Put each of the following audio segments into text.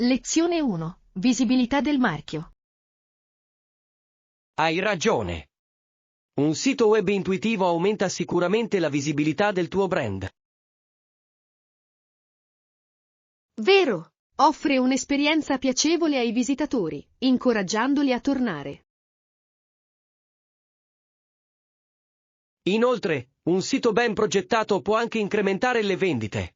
Lezione 1. Visibilità del marchio. Hai ragione. Un sito web intuitivo aumenta sicuramente la visibilità del tuo brand. Vero. Offre un'esperienza piacevole ai visitatori, incoraggiandoli a tornare. Inoltre, un sito ben progettato può anche incrementare le vendite.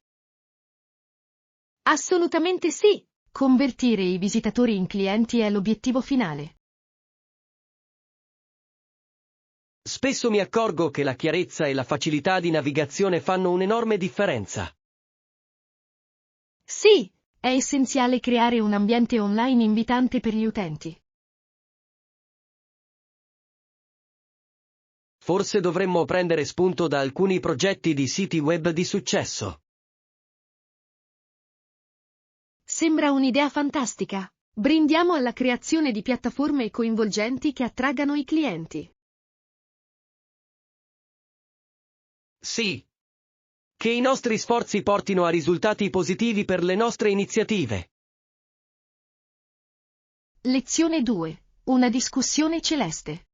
Assolutamente sì. Convertire i visitatori in clienti è l'obiettivo finale. Spesso mi accorgo che la chiarezza e la facilità di navigazione fanno un'enorme differenza. Sì, è essenziale creare un ambiente online invitante per gli utenti. Forse dovremmo prendere spunto da alcuni progetti di siti web di successo. Sembra un'idea fantastica. Brindiamo alla creazione di piattaforme coinvolgenti che attraggano i clienti. Sì. Che i nostri sforzi portino a risultati positivi per le nostre iniziative. Lezione 2. Una discussione celeste.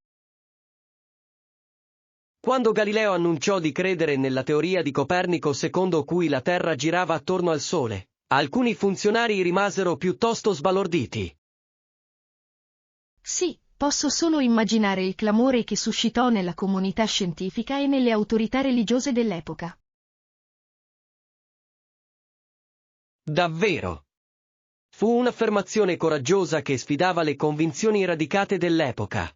Quando Galileo annunciò di credere nella teoria di Copernico secondo cui la Terra girava attorno al Sole, alcuni funzionari rimasero piuttosto sbalorditi. Sì, posso solo immaginare il clamore che suscitò nella comunità scientifica e nelle autorità religiose dell'epoca. Davvero. Fu un'affermazione coraggiosa che sfidava le convinzioni radicate dell'epoca.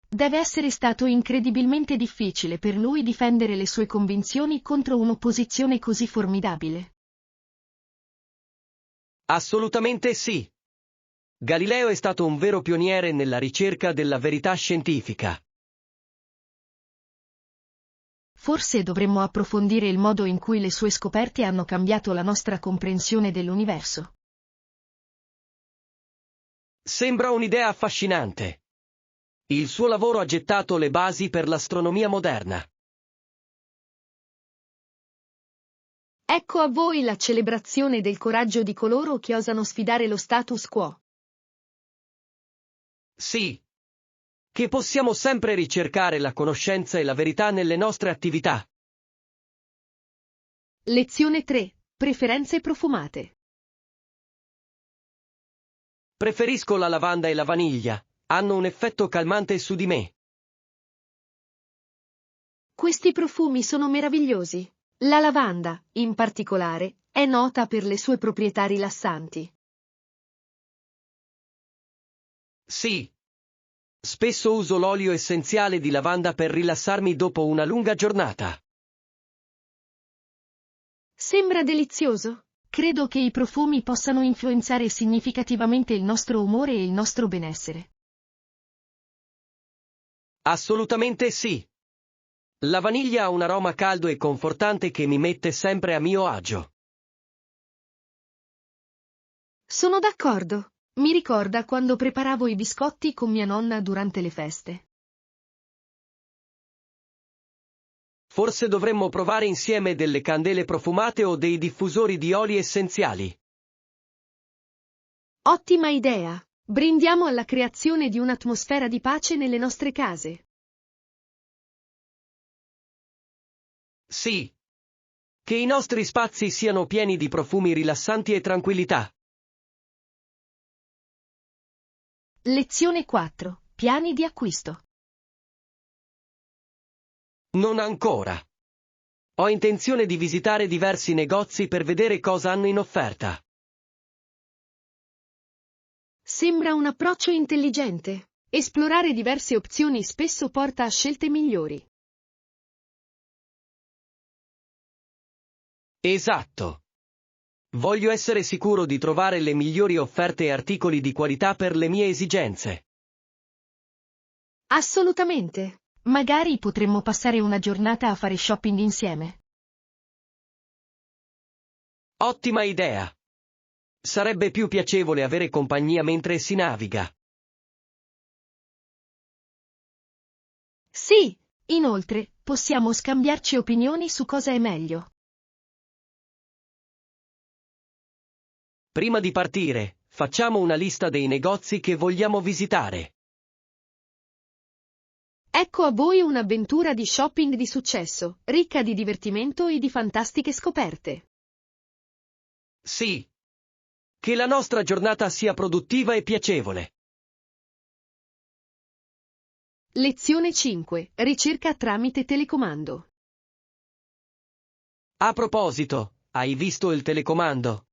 Deve essere stato incredibilmente difficile per lui difendere le sue convinzioni contro un'opposizione così formidabile. Assolutamente sì. Galileo è stato un vero pioniere nella ricerca della verità scientifica. Forse dovremmo approfondire il modo in cui le sue scoperte hanno cambiato la nostra comprensione dell'universo. Sembra un'idea affascinante. Il suo lavoro ha gettato le basi per l'astronomia moderna. Ecco a voi la celebrazione del coraggio di coloro che osano sfidare lo status quo. Sì. Che possiamo sempre ricercare la conoscenza e la verità nelle nostre attività. Lezione 3. Preferenze profumate. Preferisco la lavanda e la vaniglia, hanno un effetto calmante su di me. Questi profumi sono meravigliosi. La lavanda, in particolare, è nota per le sue proprietà rilassanti. Sì. Spesso uso l'olio essenziale di lavanda per rilassarmi dopo una lunga giornata. Sembra delizioso. Credo che i profumi possano influenzare significativamente il nostro umore e il nostro benessere. Assolutamente sì. La vaniglia ha un aroma caldo e confortante che mi mette sempre a mio agio. Sono d'accordo. Mi ricorda quando preparavo i biscotti con mia nonna durante le feste. Forse dovremmo provare insieme delle candele profumate o dei diffusori di oli essenziali. Ottima idea! Brindiamo alla creazione di un'atmosfera di pace nelle nostre case. Sì. Che i nostri spazi siano pieni di profumi rilassanti e tranquillità. Lezione 4. Piani di acquisto. Non ancora. Ho intenzione di visitare diversi negozi per vedere cosa hanno in offerta. Sembra un approccio intelligente. Esplorare diverse opzioni spesso porta a scelte migliori. Esatto. Voglio essere sicuro di trovare le migliori offerte e articoli di qualità per le mie esigenze. Assolutamente. Magari potremmo passare una giornata a fare shopping insieme. Ottima idea. Sarebbe più piacevole avere compagnia mentre si naviga. Sì, inoltre, possiamo scambiarci opinioni su cosa è meglio. Prima di partire, facciamo una lista dei negozi che vogliamo visitare. Ecco a voi un'avventura di shopping di successo, ricca di divertimento e di fantastiche scoperte. Sì. Che la nostra giornata sia produttiva e piacevole. Lezione 5. Ricerca tramite telecomando. A proposito, hai visto il telecomando?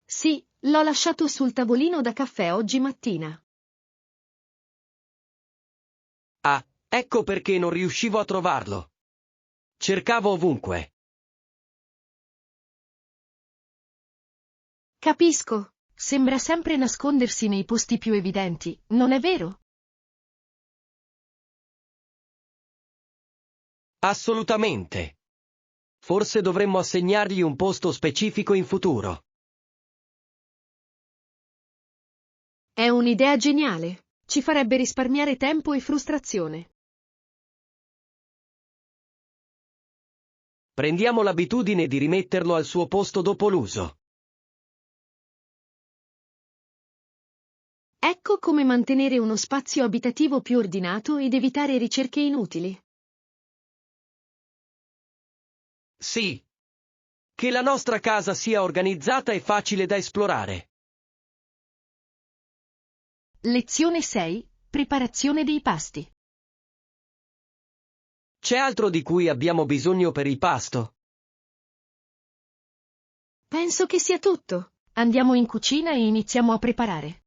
Sì, l'ho lasciato sul tavolino da caffè oggi mattina. Ah, ecco perché non riuscivo a trovarlo. Cercavo ovunque. Capisco. Sembra sempre nascondersi nei posti più evidenti, non è vero? Assolutamente. Forse dovremmo assegnargli un posto specifico in futuro. È un'idea geniale. Ci farebbe risparmiare tempo e frustrazione. Prendiamo l'abitudine di rimetterlo al suo posto dopo l'uso. Ecco come mantenere uno spazio abitativo più ordinato ed evitare ricerche inutili. Sì. Che la nostra casa sia organizzata e facile da esplorare. Lezione 6. Preparazione dei pasti. C'è altro di cui abbiamo bisogno per il pasto? Penso che sia tutto. Andiamo in cucina e iniziamo a preparare.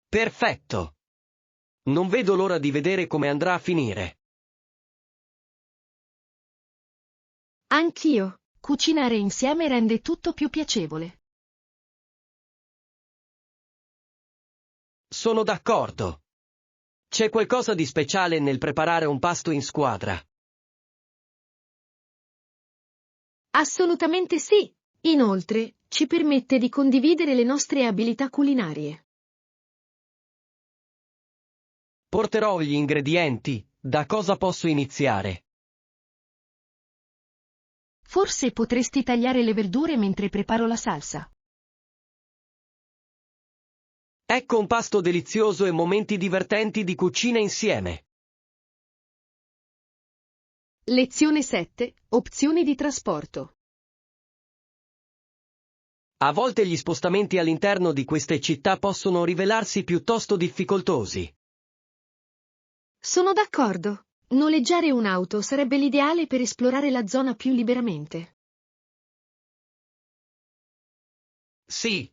Perfetto. Non vedo l'ora di vedere come andrà a finire. Anch'io. Cucinare insieme rende tutto più piacevole. Sono d'accordo. C'è qualcosa di speciale nel preparare un pasto in squadra. Assolutamente sì. Inoltre, ci permette di condividere le nostre abilità culinarie. Porterò gli ingredienti, da cosa posso iniziare? Forse potresti tagliare le verdure mentre preparo la salsa. Ecco un pasto delizioso e momenti divertenti di cucina insieme. Lezione 7. Opzioni di trasporto. A volte gli spostamenti all'interno di queste città possono rivelarsi piuttosto difficoltosi. Sono d'accordo. Noleggiare un'auto sarebbe l'ideale per esplorare la zona più liberamente. Sì.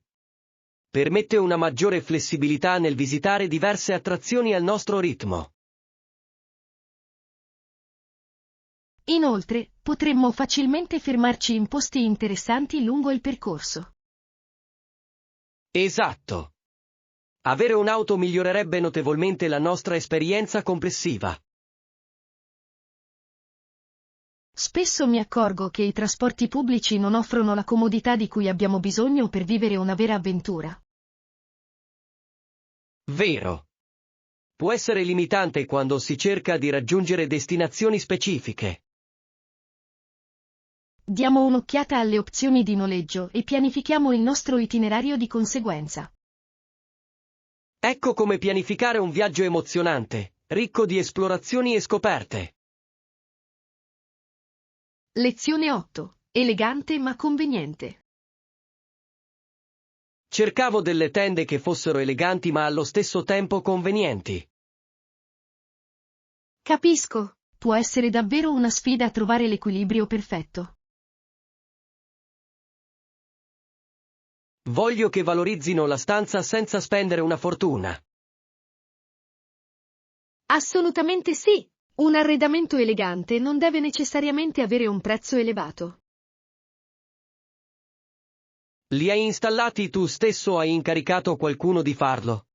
Permette una maggiore flessibilità nel visitare diverse attrazioni al nostro ritmo. Inoltre, potremmo facilmente fermarci in posti interessanti lungo il percorso. Esatto. Avere un'auto migliorerebbe notevolmente la nostra esperienza complessiva. Spesso mi accorgo che i trasporti pubblici non offrono la comodità di cui abbiamo bisogno per vivere una vera avventura. Vero. Può essere limitante quando si cerca di raggiungere destinazioni specifiche. Diamo un'occhiata alle opzioni di noleggio e pianifichiamo il nostro itinerario di conseguenza. Ecco come pianificare un viaggio emozionante, ricco di esplorazioni e scoperte. Lezione 8. Elegante ma conveniente. Cercavo delle tende che fossero eleganti ma allo stesso tempo convenienti. Capisco. Può essere davvero una sfida trovare l'equilibrio perfetto. Voglio che valorizzino la stanza senza spendere una fortuna. Assolutamente sì. Un arredamento elegante non deve necessariamente avere un prezzo elevato. Li hai installati tu stesso o hai incaricato qualcuno di farlo?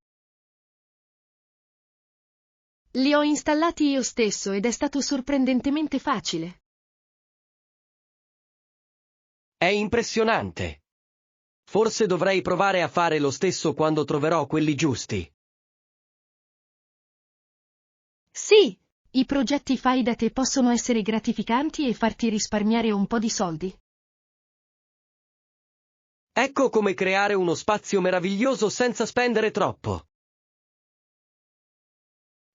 Li ho installati io stesso ed è stato sorprendentemente facile. È impressionante. Forse dovrei provare a fare lo stesso quando troverò quelli giusti. Sì, I progetti fai da te possono essere gratificanti e farti risparmiare un po' di soldi. Ecco come creare uno spazio meraviglioso senza spendere troppo.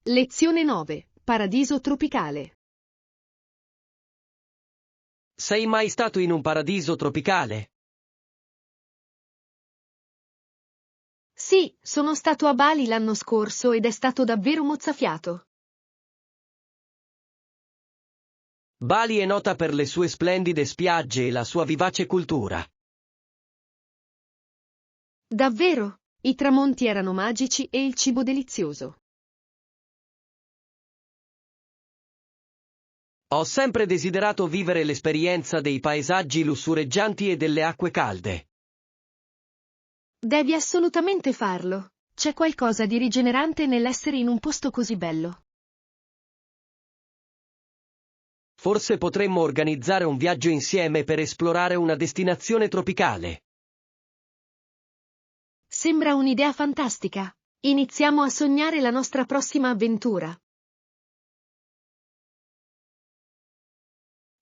Lezione 9. Paradiso tropicale. Sei mai stato in un paradiso tropicale? Sì, sono stato a Bali l'anno scorso ed è stato davvero mozzafiato. Bali è nota per le sue splendide spiagge e la sua vivace cultura. Davvero? I tramonti erano magici e il cibo delizioso. Ho sempre desiderato vivere l'esperienza dei paesaggi lussureggianti e delle acque calde. Devi assolutamente farlo. C'è qualcosa di rigenerante nell'essere in un posto così bello. Forse potremmo organizzare un viaggio insieme per esplorare una destinazione tropicale. Sembra un'idea fantastica. Iniziamo a sognare la nostra prossima avventura.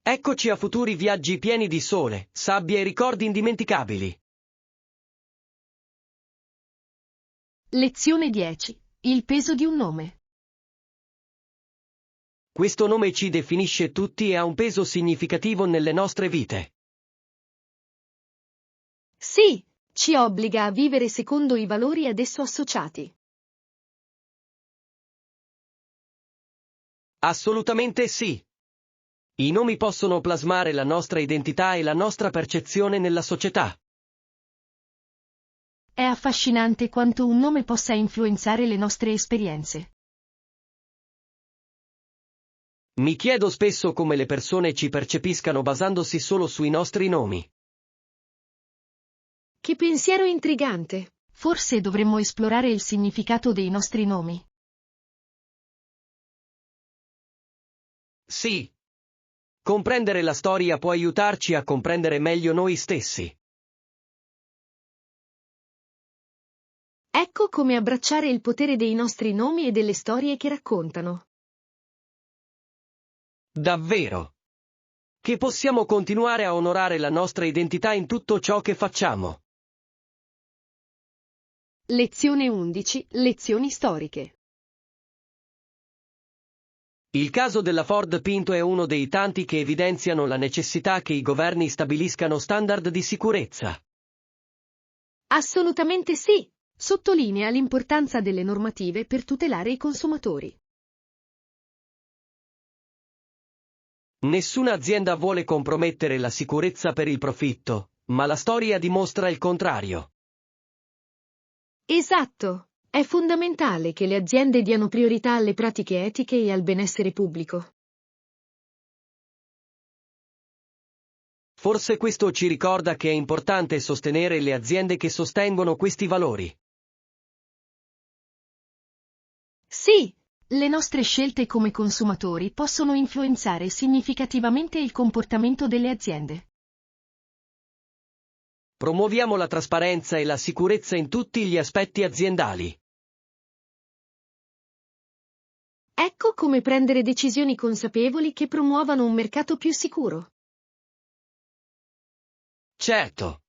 Eccoci a futuri viaggi pieni di sole, sabbia e ricordi indimenticabili. Lezione 10. Il peso di un nome. Questo nome ci definisce tutti e ha un peso significativo nelle nostre vite. Sì, ci obbliga a vivere secondo i valori ad esso associati. Assolutamente sì. I nomi possono plasmare la nostra identità e la nostra percezione nella società. È affascinante quanto un nome possa influenzare le nostre esperienze. Mi chiedo spesso come le persone ci percepiscano basandosi solo sui nostri nomi. Che pensiero intrigante! Forse dovremmo esplorare il significato dei nostri nomi. Sì. Comprendere la storia può aiutarci a comprendere meglio noi stessi. Ecco come abbracciare il potere dei nostri nomi e delle storie che raccontano. Davvero. Che possiamo continuare a onorare la nostra identità in tutto ciò che facciamo. Lezione 11. Lezioni storiche. Il caso della Ford Pinto è uno dei tanti che evidenziano la necessità che i governi stabiliscano standard di sicurezza. Assolutamente sì! Sottolinea l'importanza delle normative per tutelare i consumatori. Nessuna azienda vuole compromettere la sicurezza per il profitto, ma la storia dimostra il contrario. Esatto! È fondamentale che le aziende diano priorità alle pratiche etiche e al benessere pubblico. Forse questo ci ricorda che è importante sostenere le aziende che sostengono questi valori. Sì, le nostre scelte come consumatori possono influenzare significativamente il comportamento delle aziende. Promuoviamo la trasparenza e la sicurezza in tutti gli aspetti aziendali. Ecco come prendere decisioni consapevoli che promuovano un mercato più sicuro. Certo.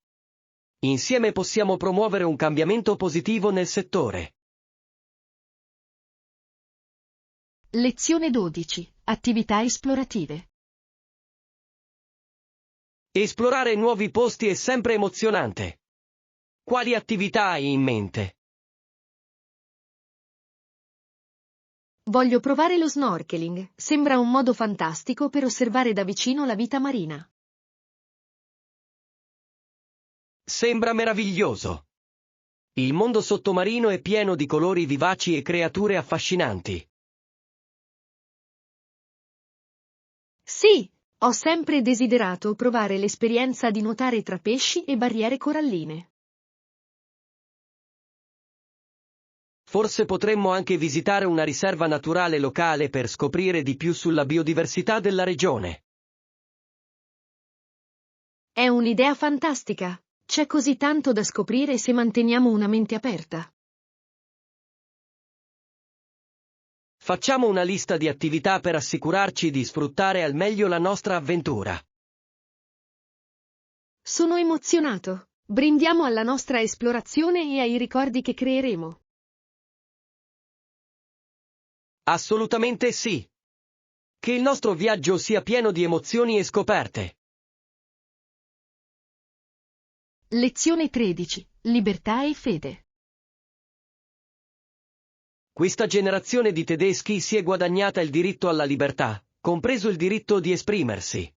Insieme possiamo promuovere un cambiamento positivo nel settore. Lezione 12. Attività esplorative. Esplorare nuovi posti è sempre emozionante. Quali attività hai in mente? Voglio provare lo snorkeling, sembra un modo fantastico per osservare da vicino la vita marina. Sembra meraviglioso. Il mondo sottomarino è pieno di colori vivaci e creature affascinanti. Sì, ho sempre desiderato provare l'esperienza di nuotare tra pesci e barriere coralline. Forse potremmo anche visitare una riserva naturale locale per scoprire di più sulla biodiversità della regione. È un'idea fantastica. C'è così tanto da scoprire se manteniamo una mente aperta. Facciamo una lista di attività per assicurarci di sfruttare al meglio la nostra avventura. Sono emozionato. Brindiamo alla nostra esplorazione e ai ricordi che creeremo. Assolutamente sì. Che il nostro viaggio sia pieno di emozioni e scoperte. Lezione 13. Libertà e fede. Questa generazione di tedeschi si è guadagnata il diritto alla libertà, compreso il diritto di esprimersi.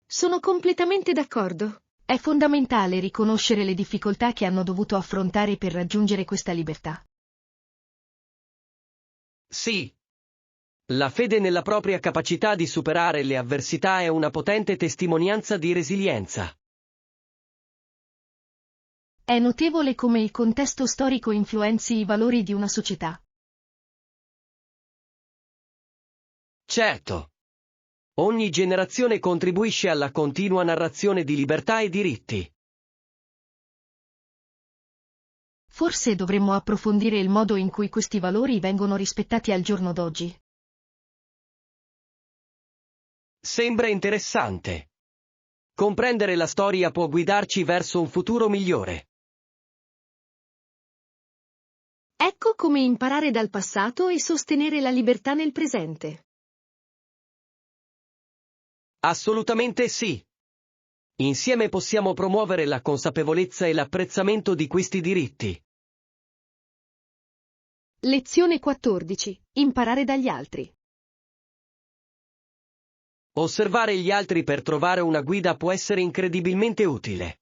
Sono completamente d'accordo. È fondamentale riconoscere le difficoltà che hanno dovuto affrontare per raggiungere questa libertà. Sì. La fede nella propria capacità di superare le avversità è una potente testimonianza di resilienza. È notevole come il contesto storico influenzi i valori di una società. Certo. Ogni generazione contribuisce alla continua narrazione di libertà e diritti. Forse dovremmo approfondire il modo in cui questi valori vengono rispettati al giorno d'oggi. Sembra interessante. Comprendere la storia può guidarci verso un futuro migliore. Ecco come imparare dal passato e sostenere la libertà nel presente. Assolutamente sì. Insieme possiamo promuovere la consapevolezza e l'apprezzamento di questi diritti. Lezione 14. Imparare dagli altri. Osservare gli altri per trovare una guida può essere incredibilmente utile.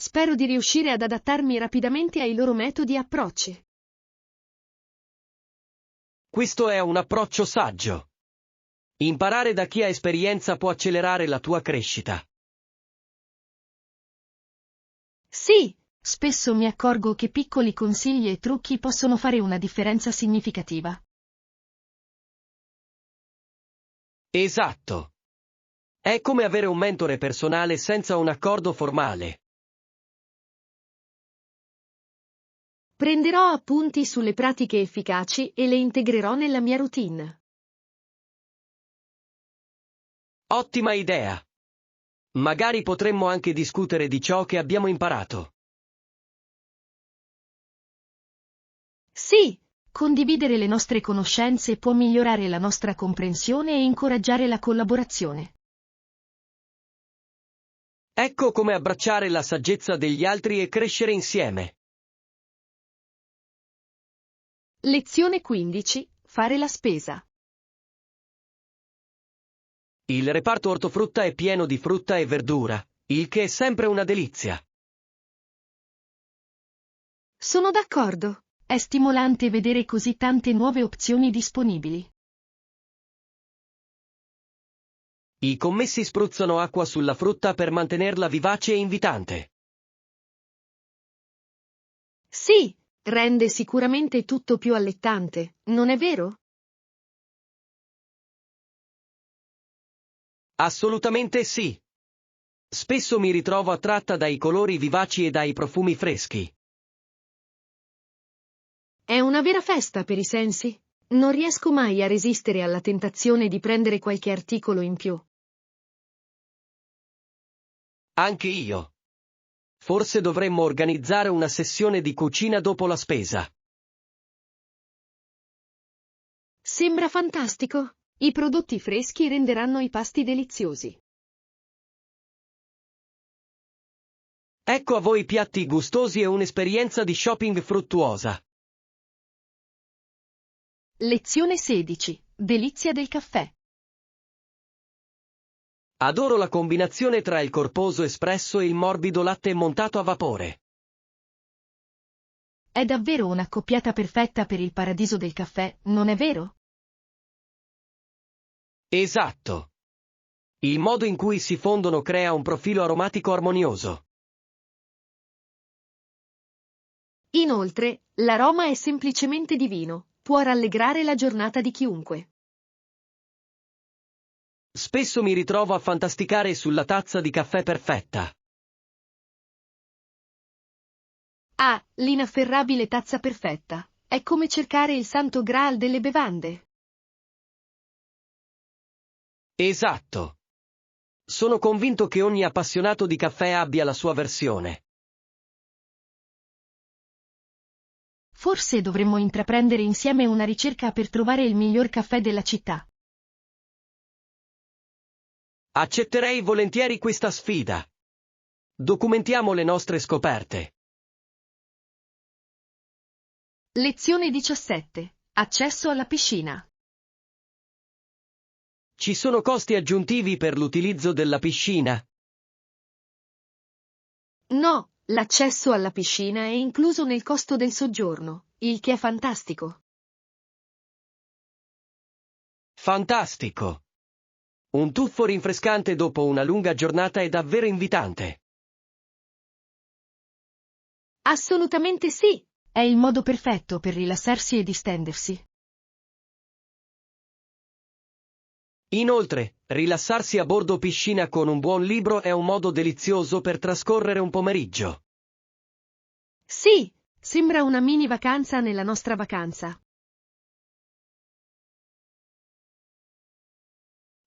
Spero di riuscire ad adattarmi rapidamente ai loro metodi e approcci. Questo è un approccio saggio. Imparare da chi ha esperienza può accelerare la tua crescita. Sì, spesso mi accorgo che piccoli consigli e trucchi possono fare una differenza significativa. Esatto. È come avere un mentore personale senza un accordo formale. Prenderò appunti sulle pratiche efficaci e le integrerò nella mia routine. Ottima idea. Magari potremmo anche discutere di ciò che abbiamo imparato. Sì, condividere le nostre conoscenze può migliorare la nostra comprensione e incoraggiare la collaborazione. Ecco come abbracciare la saggezza degli altri e crescere insieme. Lezione 15. Fare la spesa. Il reparto ortofrutta è pieno di frutta e verdura, il che è sempre una delizia. Sono d'accordo. È stimolante vedere così tante nuove opzioni disponibili. I commessi spruzzano acqua sulla frutta per mantenerla vivace e invitante. Sì, rende sicuramente tutto più allettante, non è vero? Assolutamente sì. Spesso mi ritrovo attratta dai colori vivaci e dai profumi freschi. È una vera festa per i sensi. Non riesco mai a resistere alla tentazione di prendere qualche articolo in più. Anche io. Forse dovremmo organizzare una sessione di cucina dopo la spesa. Sembra fantastico. I prodotti freschi renderanno i pasti deliziosi. Ecco a voi piatti gustosi e un'esperienza di shopping fruttuosa. Lezione 16. Delizia del caffè. Adoro la combinazione tra il corposo espresso e il morbido latte montato a vapore. È davvero un'accoppiata perfetta per il paradiso del caffè, non è vero? Esatto. Il modo in cui si fondono crea un profilo aromatico armonioso. Inoltre, l'aroma è semplicemente divino, può rallegrare la giornata di chiunque. Spesso mi ritrovo a fantasticare sulla tazza di caffè perfetta. Ah, l'inafferrabile tazza perfetta. È come cercare il santo graal delle bevande. Esatto. Sono convinto che ogni appassionato di caffè abbia la sua versione. Forse dovremmo intraprendere insieme una ricerca per trovare il miglior caffè della città. Accetterei volentieri questa sfida. Documentiamo le nostre scoperte. Lezione 17. Accesso alla piscina. Ci sono costi aggiuntivi per l'utilizzo della piscina? No, l'accesso alla piscina è incluso nel costo del soggiorno, il che è fantastico. Fantastico! Un tuffo rinfrescante dopo una lunga giornata è davvero invitante. Assolutamente sì! È il modo perfetto per rilassarsi e distendersi. Inoltre, rilassarsi a bordo piscina con un buon libro è un modo delizioso per trascorrere un pomeriggio. Sì, sembra una mini vacanza nella nostra vacanza.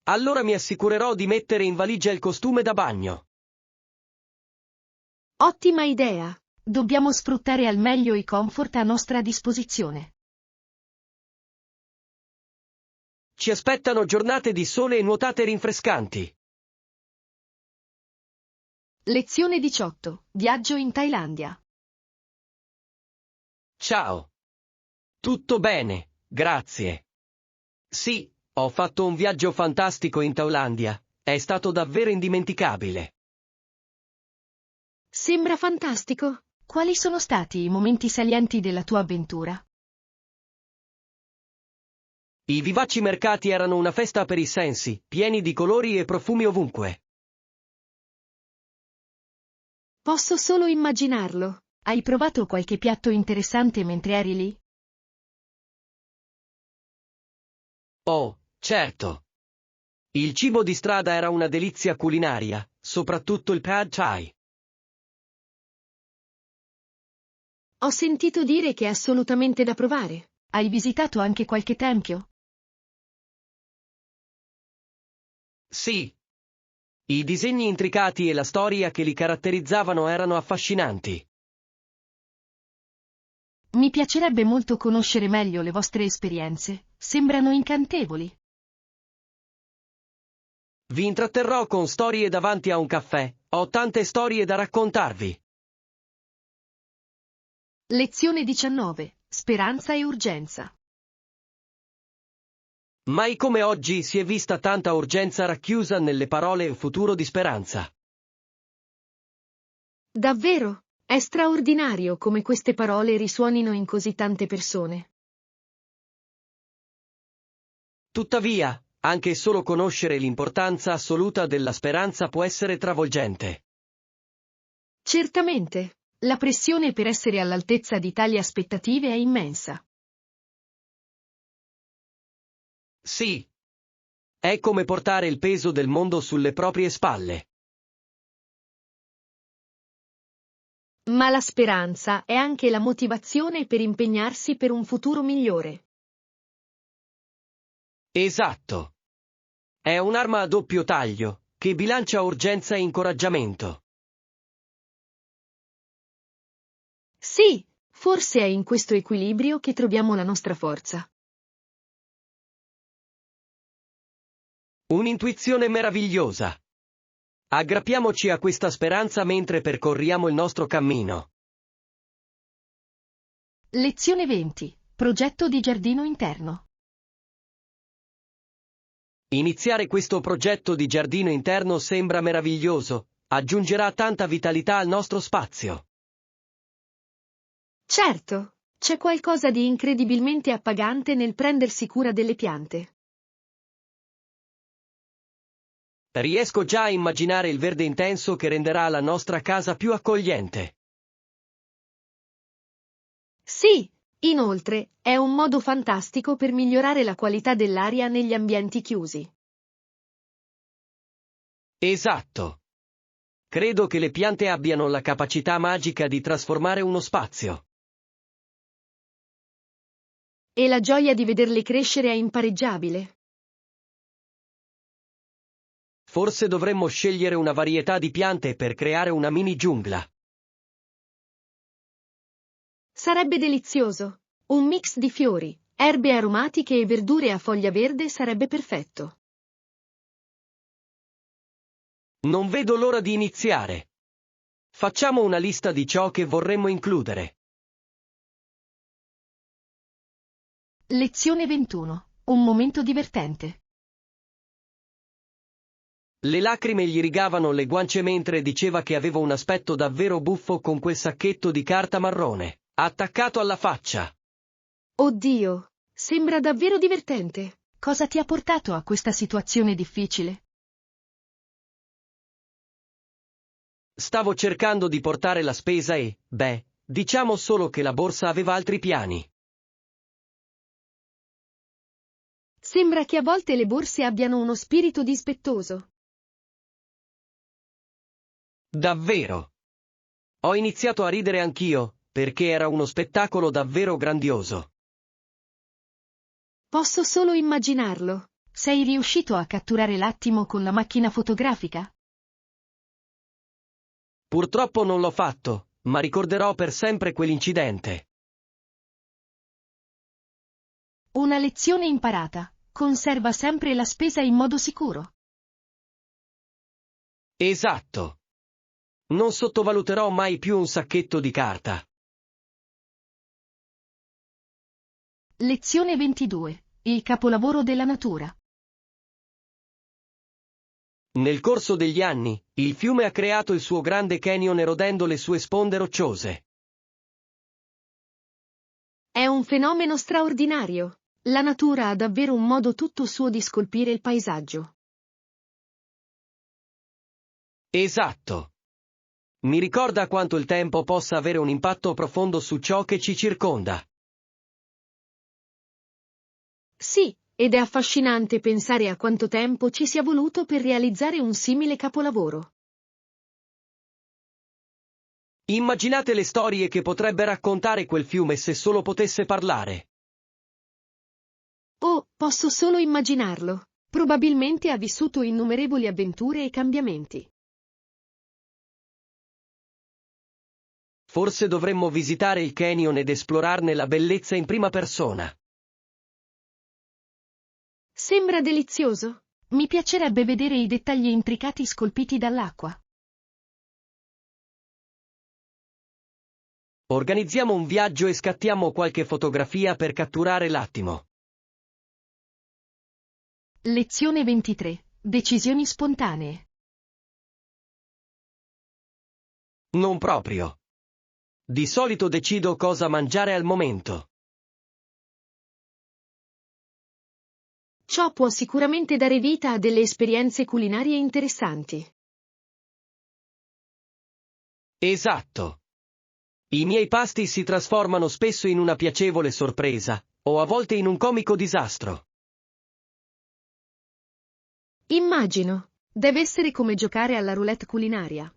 Allora mi assicurerò di mettere in valigia il costume da bagno. Ottima idea! Dobbiamo sfruttare al meglio i comfort a nostra disposizione. Ci aspettano giornate di sole e nuotate rinfrescanti. Lezione 18. Viaggio in Thailandia. Ciao. Tutto bene, grazie. Sì, ho fatto un viaggio fantastico in Thailandia. È stato davvero indimenticabile. Sembra fantastico. Quali sono stati i momenti salienti della tua avventura? I vivaci mercati erano una festa per i sensi, pieni di colori e profumi ovunque. Posso solo immaginarlo. Hai provato qualche piatto interessante mentre eri lì? Oh, certo. Il cibo di strada era una delizia culinaria, soprattutto il pad thai. Ho sentito dire che è assolutamente da provare. Hai visitato anche qualche tempio? Sì. I disegni intricati e la storia che li caratterizzavano erano affascinanti. Mi piacerebbe molto conoscere meglio le vostre esperienze. Sembrano incantevoli. Vi intratterrò con storie davanti a un caffè. Ho tante storie da raccontarvi. Lezione 19. Speranza e urgenza. Mai come oggi si è vista tanta urgenza racchiusa nelle parole futuro di speranza. Davvero? È straordinario come queste parole risuonino in così tante persone. Tuttavia, anche solo conoscere l'importanza assoluta della speranza può essere travolgente. Certamente. La pressione per essere all'altezza di tali aspettative è immensa. Sì. È come portare il peso del mondo sulle proprie spalle. Ma la speranza è anche la motivazione per impegnarsi per un futuro migliore. Esatto. È un'arma a doppio taglio, che bilancia urgenza e incoraggiamento. Sì, forse è in questo equilibrio che troviamo la nostra forza. Un'intuizione meravigliosa. Aggrappiamoci a questa speranza mentre percorriamo il nostro cammino. Lezione 20. Progetto di giardino interno. Iniziare questo progetto di giardino interno sembra meraviglioso, aggiungerà tanta vitalità al nostro spazio. Certo, c'è qualcosa di incredibilmente appagante nel prendersi cura delle piante. Riesco già a immaginare il verde intenso che renderà la nostra casa più accogliente. Sì, inoltre, è un modo fantastico per migliorare la qualità dell'aria negli ambienti chiusi. Esatto. Credo che le piante abbiano la capacità magica di trasformare uno spazio. E la gioia di vederle crescere è impareggiabile. Forse dovremmo scegliere una varietà di piante per creare una mini giungla. Sarebbe delizioso. Un mix di fiori, erbe aromatiche e verdure a foglia verde sarebbe perfetto. Non vedo l'ora di iniziare. Facciamo una lista di ciò che vorremmo includere. Lezione 21. Un momento divertente. Le lacrime gli rigavano le guance mentre diceva che aveva un aspetto davvero buffo con quel sacchetto di carta marrone, attaccato alla faccia. Oddio, sembra davvero divertente. Cosa ti ha portato a questa situazione difficile? Stavo cercando di portare la spesa e, diciamo solo che la borsa aveva altri piani. Sembra che a volte le borse abbiano uno spirito dispettoso. Davvero. Ho iniziato a ridere anch'io, perché era uno spettacolo davvero grandioso. Posso solo immaginarlo. Sei riuscito a catturare l'attimo con la macchina fotografica? Purtroppo non l'ho fatto, ma ricorderò per sempre quell'incidente. Una lezione imparata. Conserva sempre la spesa in modo sicuro. Esatto. Non sottovaluterò mai più un sacchetto di carta. Lezione 22. Il capolavoro della natura. Nel corso degli anni, il fiume ha creato il suo grande canyon erodendo le sue sponde rocciose. È un fenomeno straordinario. La natura ha davvero un modo tutto suo di scolpire il paesaggio. Esatto. Mi ricorda quanto il tempo possa avere un impatto profondo su ciò che ci circonda. Sì, ed è affascinante pensare a quanto tempo ci sia voluto per realizzare un simile capolavoro. Immaginate le storie che potrebbe raccontare quel fiume se solo potesse parlare. Oh, posso solo immaginarlo. Probabilmente ha vissuto innumerevoli avventure e cambiamenti. Forse dovremmo visitare il canyon ed esplorarne la bellezza in prima persona. Sembra delizioso. Mi piacerebbe vedere i dettagli intricati scolpiti dall'acqua. Organizziamo un viaggio e scattiamo qualche fotografia per catturare l'attimo. Lezione 23. Decisioni spontanee. Non proprio. Di solito decido cosa mangiare al momento. Ciò può sicuramente dare vita a delle esperienze culinarie interessanti. Esatto. I miei pasti si trasformano spesso in una piacevole sorpresa, o a volte in un comico disastro. Immagino. Deve essere come giocare alla roulette culinaria.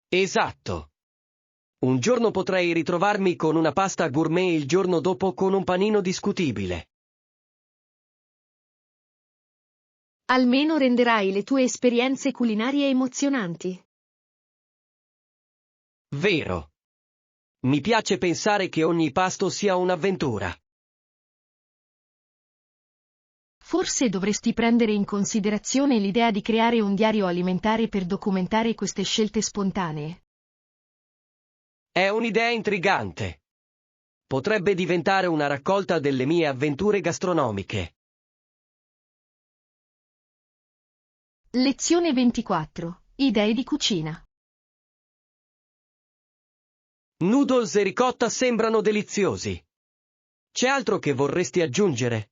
Esatto. Un giorno potrei ritrovarmi con una pasta gourmet e il giorno dopo con un panino discutibile. Almeno renderai le tue esperienze culinarie emozionanti. Vero. Mi piace pensare che ogni pasto sia un'avventura. Forse dovresti prendere in considerazione l'idea di creare un diario alimentare per documentare queste scelte spontanee. È un'idea intrigante. Potrebbe diventare una raccolta delle mie avventure gastronomiche. Lezione 24. Idee di cucina. Noodles e ricotta sembrano deliziosi. C'è altro che vorresti aggiungere?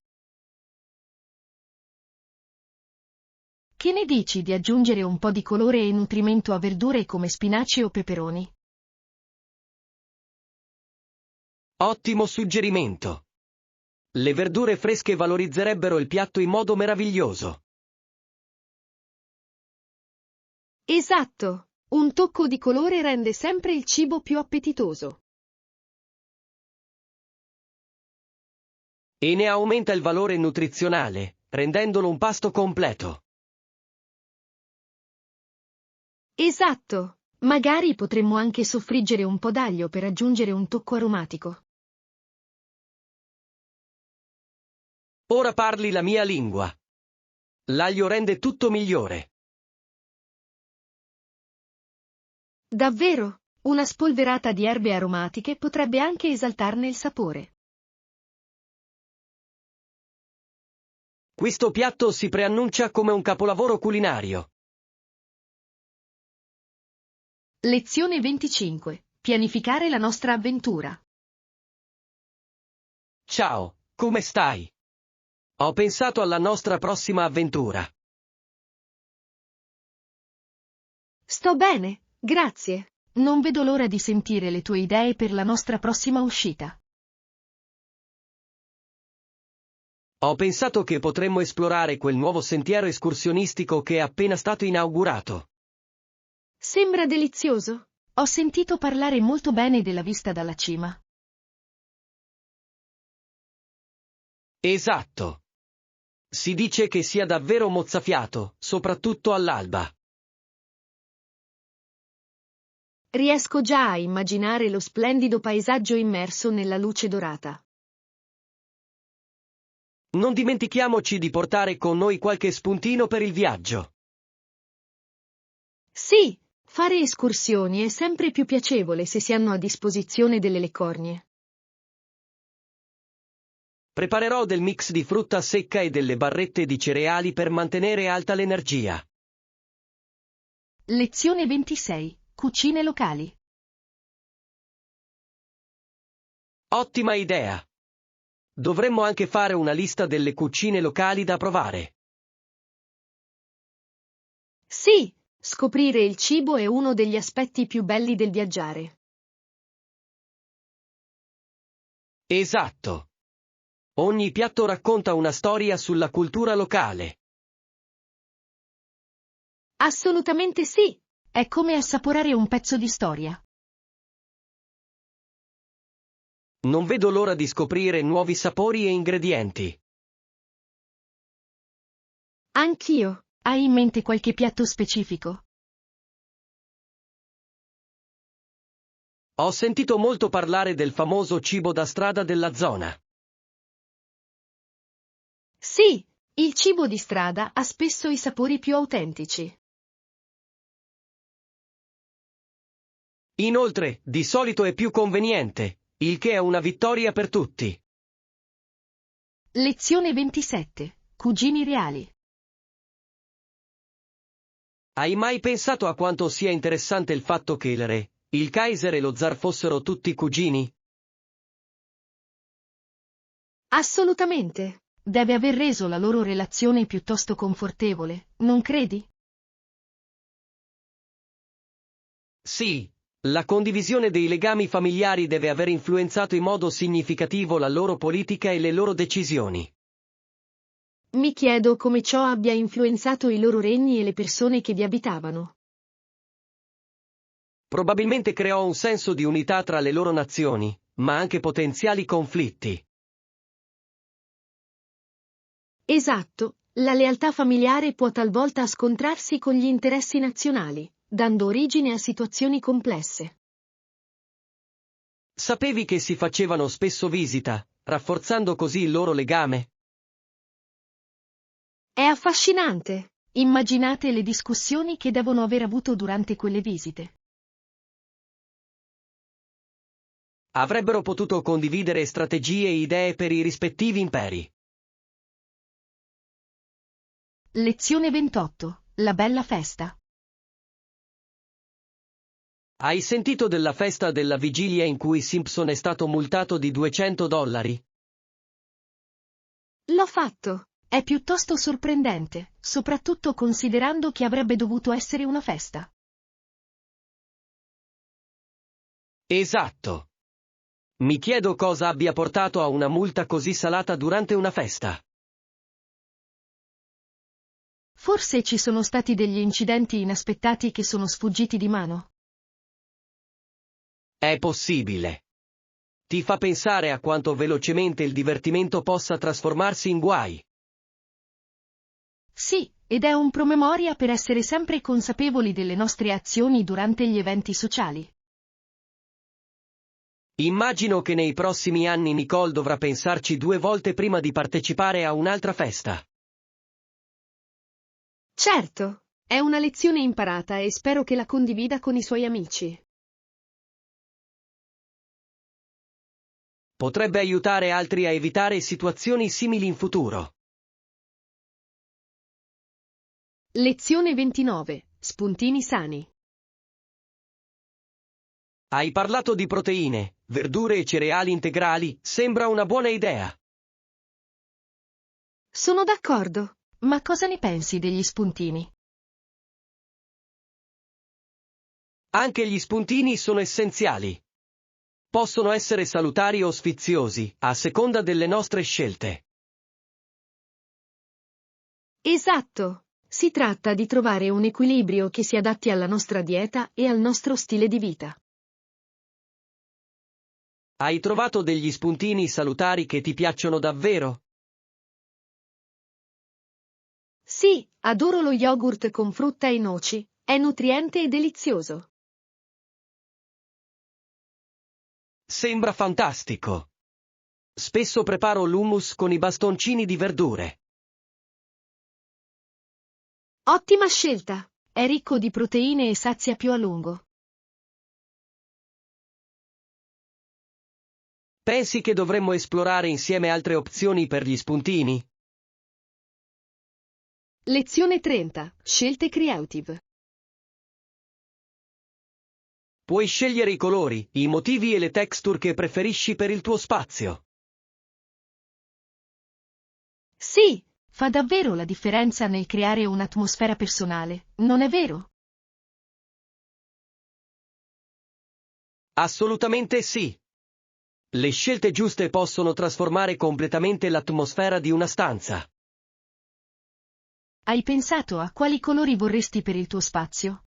Che ne dici di aggiungere un po' di colore e nutrimento a verdure come spinaci o peperoni? Ottimo suggerimento. Le verdure fresche valorizzerebbero il piatto in modo meraviglioso. Esatto, un tocco di colore rende sempre il cibo più appetitoso. E ne aumenta il valore nutrizionale, rendendolo un pasto completo. Esatto, magari potremmo anche soffriggere un po' d'aglio per aggiungere un tocco aromatico. Ora parli la mia lingua. L'aglio rende tutto migliore. Davvero, una spolverata di erbe aromatiche potrebbe anche esaltarne il sapore. Questo piatto si preannuncia come un capolavoro culinario. Lezione 25. Pianificare la nostra avventura. Ciao, come stai? Ho pensato alla nostra prossima avventura. Sto bene, grazie. Non vedo l'ora di sentire le tue idee per la nostra prossima uscita. Ho pensato che potremmo esplorare quel nuovo sentiero escursionistico che è appena stato inaugurato. Sembra delizioso. Ho sentito parlare molto bene della vista dalla cima. Esatto. Si dice che sia davvero mozzafiato, soprattutto all'alba. Riesco già a immaginare lo splendido paesaggio immerso nella luce dorata. Non dimentichiamoci di portare con noi qualche spuntino per il viaggio. Sì, fare escursioni è sempre più piacevole se si hanno a disposizione delle leccornie. Preparerò del mix di frutta secca e delle barrette di cereali per mantenere alta l'energia. Lezione 26. Cucine locali. Ottima idea! Dovremmo anche fare una lista delle cucine locali da provare. Sì, scoprire il cibo è uno degli aspetti più belli del viaggiare. Esatto. Ogni piatto racconta una storia sulla cultura locale. Assolutamente sì. È come assaporare un pezzo di storia. Non vedo l'ora di scoprire nuovi sapori e ingredienti. Anch'io. Hai in mente qualche piatto specifico? Ho sentito molto parlare del famoso cibo da strada della zona. Sì, il cibo di strada ha spesso i sapori più autentici. Inoltre, di solito è più conveniente, il che è una vittoria per tutti. Lezione 27. Cugini reali. Hai mai pensato a quanto sia interessante il fatto che il re, il Kaiser e lo zar fossero tutti cugini? Assolutamente. Deve aver reso la loro relazione piuttosto confortevole, non credi? Sì, la condivisione dei legami familiari deve aver influenzato in modo significativo la loro politica e le loro decisioni. Mi chiedo come ciò abbia influenzato i loro regni e le persone che vi abitavano. Probabilmente creò un senso di unità tra le loro nazioni, ma anche potenziali conflitti. Esatto, la lealtà familiare può talvolta scontrarsi con gli interessi nazionali, dando origine a situazioni complesse. Sapevi che si facevano spesso visita, rafforzando così il loro legame? È affascinante. Immaginate le discussioni che devono aver avuto durante quelle visite. Avrebbero potuto condividere strategie e idee per i rispettivi imperi. Lezione 28. La bella festa. Hai sentito della festa della vigilia in cui Simpson è stato multato di $200? L'ho fatto. È piuttosto sorprendente, soprattutto considerando che avrebbe dovuto essere una festa. Esatto. Mi chiedo cosa abbia portato a una multa così salata durante una festa. Forse ci sono stati degli incidenti inaspettati che sono sfuggiti di mano. È possibile. Ti fa pensare a quanto velocemente il divertimento possa trasformarsi in guai. Sì, ed è un promemoria per essere sempre consapevoli delle nostre azioni durante gli eventi sociali. Immagino che nei prossimi anni Nicole dovrà pensarci 2 volte prima di partecipare a un'altra festa. Certo, è una lezione imparata e spero che la condivida con i suoi amici. Potrebbe aiutare altri a evitare situazioni simili in futuro. Lezione 29. Spuntini sani. Hai parlato di proteine, verdure e cereali integrali, sembra una buona idea. Sono d'accordo, ma cosa ne pensi degli spuntini? Anche gli spuntini sono essenziali. Possono essere salutari o sfiziosi, a seconda delle nostre scelte. Esatto. Si tratta di trovare un equilibrio che si adatti alla nostra dieta e al nostro stile di vita. Hai trovato degli spuntini salutari che ti piacciono davvero? Sì, adoro lo yogurt con frutta e noci, è nutriente e delizioso. Sembra fantastico. Spesso preparo l'hummus con i bastoncini di verdure. Ottima scelta! È ricco di proteine e sazia più a lungo. Pensi che dovremmo esplorare insieme altre opzioni per gli spuntini? Lezione 30. Scelte creative. Puoi scegliere i colori, i motivi e le texture che preferisci per il tuo spazio. Sì, fa davvero la differenza nel creare un'atmosfera personale, non è vero? Assolutamente sì. Le scelte giuste possono trasformare completamente l'atmosfera di una stanza. Hai pensato a quali colori vorresti per il tuo spazio?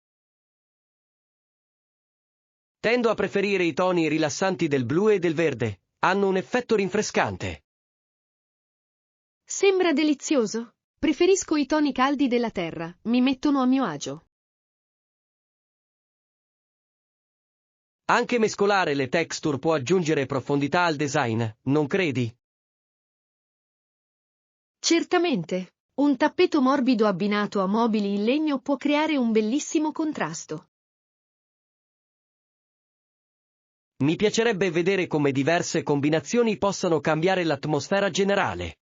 Tendo a preferire i toni rilassanti del blu e del verde, hanno un effetto rinfrescante. Sembra delizioso. Preferisco i toni caldi della terra, mi mettono a mio agio. Anche mescolare le texture può aggiungere profondità al design, non credi? Certamente. Un tappeto morbido abbinato a mobili in legno può creare un bellissimo contrasto. Mi piacerebbe vedere come diverse combinazioni possano cambiare l'atmosfera generale.